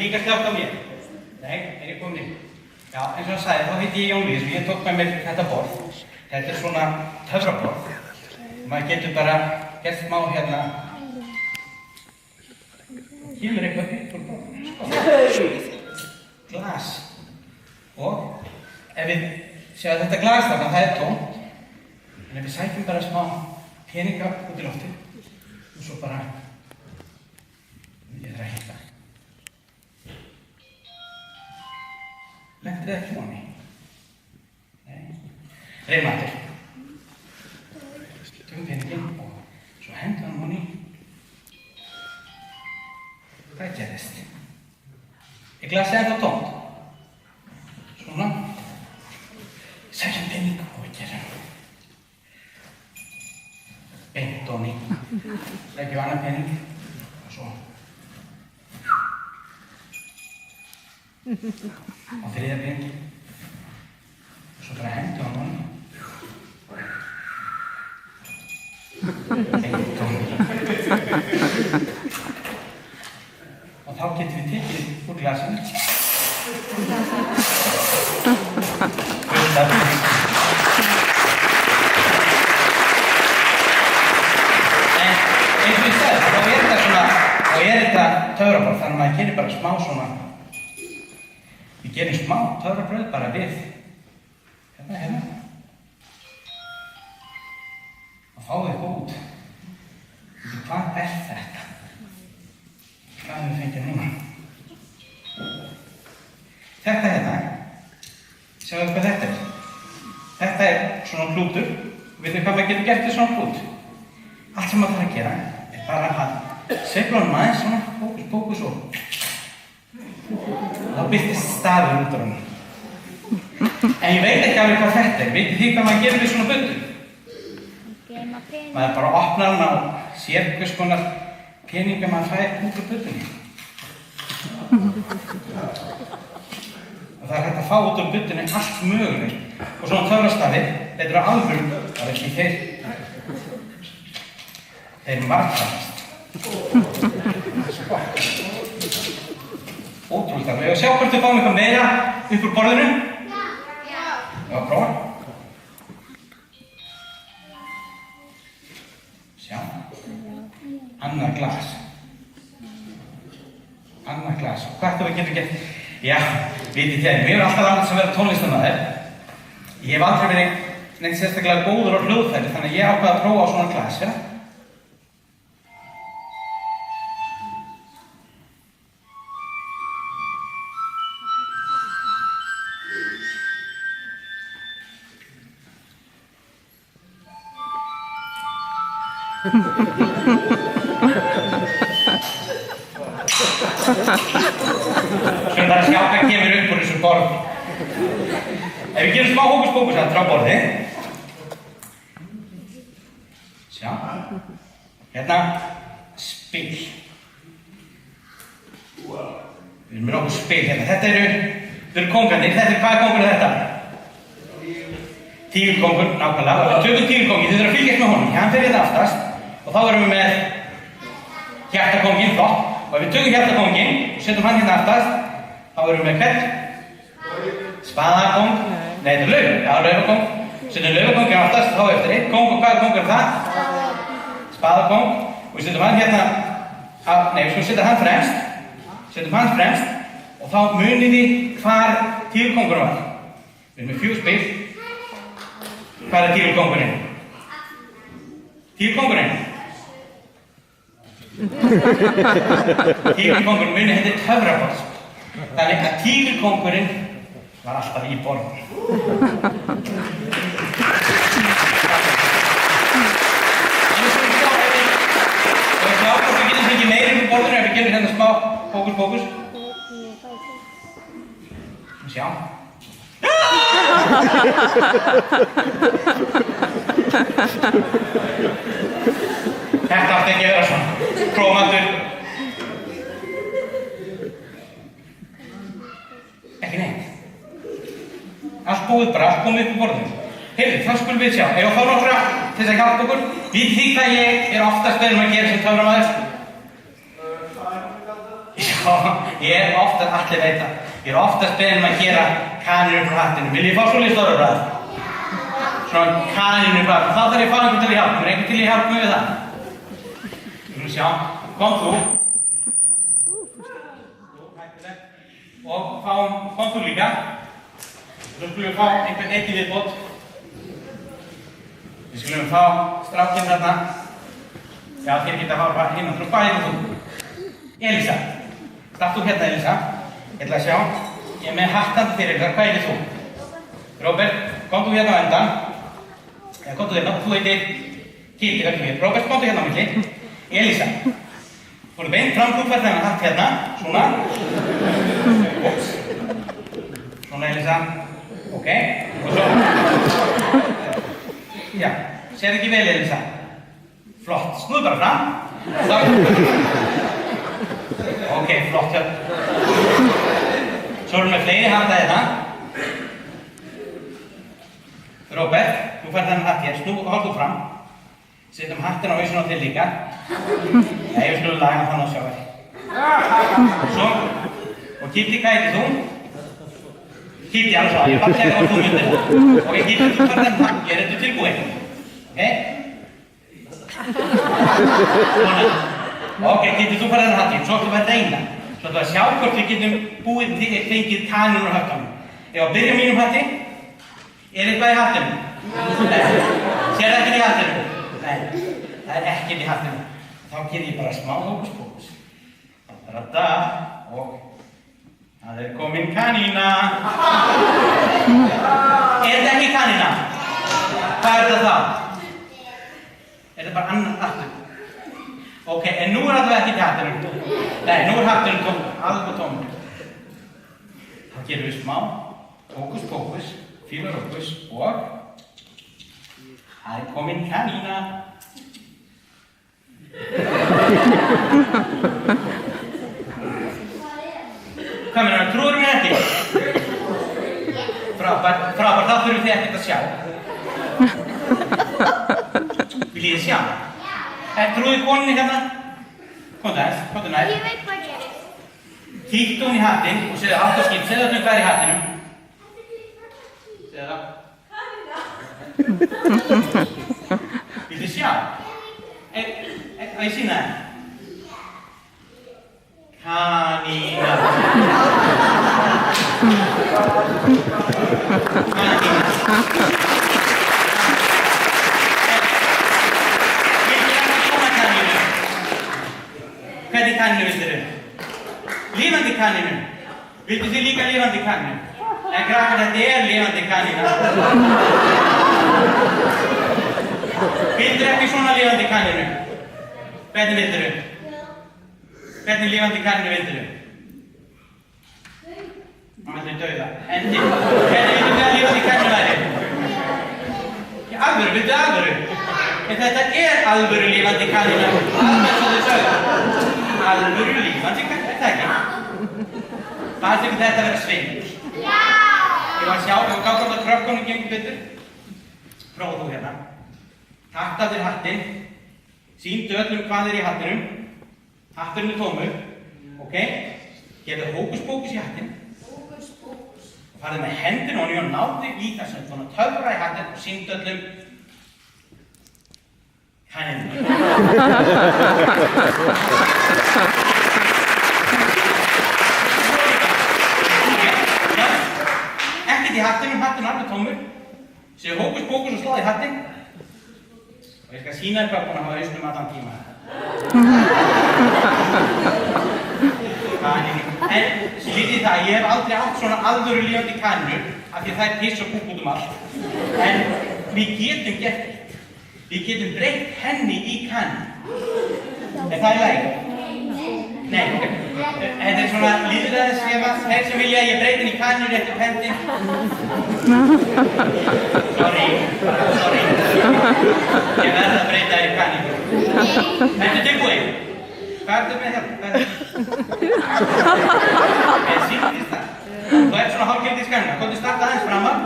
líka slökkt á mér? Nei, er ég komin inn? Já, eins og hann sagði, þá heiti ég Jón Lýðs og ég tók með mér þetta borð. Þetta er svona töfraborð. Maður getur bara gert smá hérna. Kemur eitthvað upp úr borðinu. Glas. Og ef við sjáum þetta glas þarna, það er tómt. En ef við sækjum bara smá peninga út í loftið og svo bara ég þarf að hitta. Lentir það ekki voni? Nei. Reynum aftur. Tökum peningin og svo hendur hann voni. Hvað gerðist? Er glasið ennþá tómt? Svona. Sækjum pening og við gerum. Beint ofan í. Leggjum annan pening og svo. Og þriðja pening. Og svo bara hendur hann ofan í. Beint ofan í. Og þá getum við tekið úr glasinu. Eins og ég sagði, þá er þetta töfraborð, þannig að maður gerir bara smá svona. Við gerum smá töfrabrauð bara við. Hérna. Og fáum eitthvað út. Hvað er þetta? Hvað hefur við fengið núna? Þetta hérna, sjáum hvað þetta er. Þetta er svona klútur. Veitum hvað maður getur gert við svona klút? Allt sem maður þarf að gera er bara að sveifla honum aðeins svona, fókus og þá birtist stafur út á honum. En ég veit ekki alveg hvað þetta er. Vitið þið hvað maður gerir við svona buddu? Maður bara opnar hann og sér hvers konar peninga maður fær út úr buddunni. Og það er hægt að fá út úr buddunni allt mögulegt. Og svona töfrastafi, þetta eru alvöru, það er ekki þeir. Þeir margfaldast. Ótrúlega. Við sjá hvort við fáum eitthvað meira upp úr borðinu. Já, prófa. Sjá. Annað glas. Annað glas. Og hvað ættum við getum gert? Já, vitið þér, mér er alltaf langt sem vera tónlistarmaður. Ég hef aldrei verið neitt sérstaklega góður á hljóðfæri, þannig að ég ákvað að prófa á svona glas, ja? Svo bara sjá hvað kemur upp úr þessu borði. Ef við gerum smá hókus-pókus aftur á borði. Sjá. Hérna, spil. Við erum með nokkuð spil hérna. Þetta eru kóngarnir. Hvað er kóngur þetta? Tígulkóngur, nákvæmlega. Og við tökum tígulkónginn, þið þurfum að fylgjast með honum. Hann fer hérna aftast. Og þá erum við með hjartakónginn, flott. Og ef við tökum hjartakónginn og setjum hann hérna aftast, þá erum við með hvern? Spaðakóng. Nei, þetta er lauf. Já, laufakóng. Setjum laufakónginn aftast, þá eftir einn kóng. Og hvaða kóng er það? Spaðakóng. Og við setjum hann hérna, nei, við skulum setja hann fremst. Setjum hann fremst. Og þá munið þið hvar tígulkóngurinn var. Við erum með 4 spil. Hvað er tígulkóngurinn? Tígulkóngurinn? Tígulkóngurinn munið, þetta er töfraborð. Þannig að tígulkóngurinn var alltaf í borðinu. En við skulum sjá hvort við getum fengið meira upp úr borðinu ef við gerum hérna smá hókus-pókus. Sjá. Þetta átti ekki að vera svona. Prófandur. Ekki neitt. Allt búið bara, allt komið upp úr borðinu. Heyrðu, þá skulum við sjá. Ef ég fá nokkra til þess að hjálpa okkur. Við því hvað ég oftast beðin að gera sem töframaður. Já, Ég oftast, allir veit það. Ég oftast beðin að gera kanínur frá hattinum. Vil ég fá svolítið stóra bræð? Svona kanínur bræð. Þá þarf ég að fá einhvern til að hjálpa mér. Einhvern til að hjálpa mér við það. Við skulum sjá. Kom þú. Og kom þú líka. Svo skulum við fá einhvern eitt í viðbót. Við skulum fá strákinn þarna. Já, þér geta að horfa hinn og þú. Hvað heitir þú? Elísa. Statt þú hérna, Elísa. Ég ætla að sjá. Ég er með hattan fyrir þér. Hvað heitir þú? Róbert, kom þú hérna á endan. Já, kom þú hérna. Þú heitir Kitty, ekki mér. Róbert, kom þú hérna á milli. Elísa. Þú erum beint fram, þú fær þennan hatt hérna. Svona. Ups. Svona, Elísa. Ok. Og svo. Já. Sér ekki vel, Elísa. Flott. Snúðu bara fram. Ok, flott hjá. Svo erum við fleiri hatta hérna. Róbert, þú fær þennan hatt hér. Hold þú fram. Setjum hattin á hausinn á þér líka. Nei, við skulum laga hann og sjá þér. Svo. Og Kitty, hvað heitir þú? Kitty, alveg svo. Ég fallega á þú myndir. Ok, Kitty, þú fær þennan hatt. Ég er þetta tilbúinn. Ok? Svona. Ok, Kitty, þú fær þennan hattinn. Svo ætlum við að reyna. Svo ætlum við að sjá hvort við getum fengið kanínur á hattunum. Ef að byrja mínum hatti, er eitthvað í hattunum? Nei. Sér það ekkert í hattunum? Nei, það er ekkert í hattunum. Þá ger ég bara smá hókus-pókus. Da-da-da. Og það er komin kanína. Er þetta ekki kanína? Hvað er þetta þá? Er þetta bara annar hattur? Ok, en nú er allavega ekki hatturinn. Nei, nú er hatturinn tómur, alveg tómur. Þá gerum við smá hókus-pókus, fílarókus og það er komin kanína. Hvað meina, trúir mér ekki? Frábært, þá þurfum þið ekkert að sjá. Viljið þið sjá? Trúið koninni hérna? Komdu aðeins, komdu nær. Ég veit hvað gerist. Kíktu hún í hattinn og segðu allt og skipt. Segðu öllum hvað er í hattinum. Segðu það. Viljið þið sjá? Að ég sýna það? Kanína. Kanína. Hvernig kanínu viltu þið? Lifandi kanínu. Viltu þið líka lifandi kanínu? En krakkar, þetta er lifandi kanína. Viltu ekki svona lifandi kanínu? Hvernig viltu þið? Hvernig lifandi kanínu viltu þið? Það er dauða. En hvernig viltu þið að lifandi kanínu væri? Alvöru, viltu alvöru? En þetta er alvöru lifandi kanína. Alveg svo þið sögðu. Alvöru lifandi kanína, þetta ekki? Það er þetta að vera sveinur. Já! Ég var að sjá, ef við gáðum að krökkunum gengur betur. Prófa þú hérna. Takta þér hattinn. Sýndu öllum hvað er í hattinum. Hatturinn er tómur. Ok? Gefðu hókus-pókus í hattinn. Hókus-pókus. Og farðu með hendina ofan í og náðu í þessum. Svona töfra í hattinn og sýndu öllum kanínum. Ekkert í hattinum, hattinn er alveg tómur. Segðu hókus-pókus og sláðu í hattinn. Og ég skal sýna þér hvað búin að hafa hausnum allan tíma. En vitið það, ég hef aldrei átt svona alvöru lifandi kanínur af því að það er piss og kúk út allt. En við getum gert eitt. Við getum breytt henni í kanínu. Er það í lagi? Nei, ok. Þetta er svona lýðræðisvefa. Þeir sem vilja að ég breyti henni í kanínu eftir pendin. Sorry. Ég verð að breyta þér í kanínu. Þetta er tilbúið. Hvað er þetta með hérna? Ég sýndist það. Þú ert svona hálfgefnd í skanina. Komdu starta aðeins framar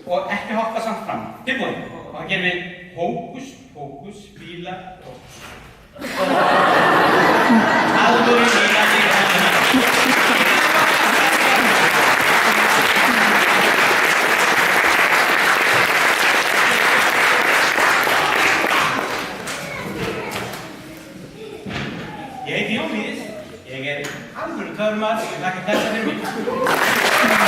og ekki hoppa samt fram. Tilbúið. Og það gerum við hókus, hókus, fíla, hókus. Alvöru lifandi kanína. Fyrir törmar, ég þakka þetta fyrir mig.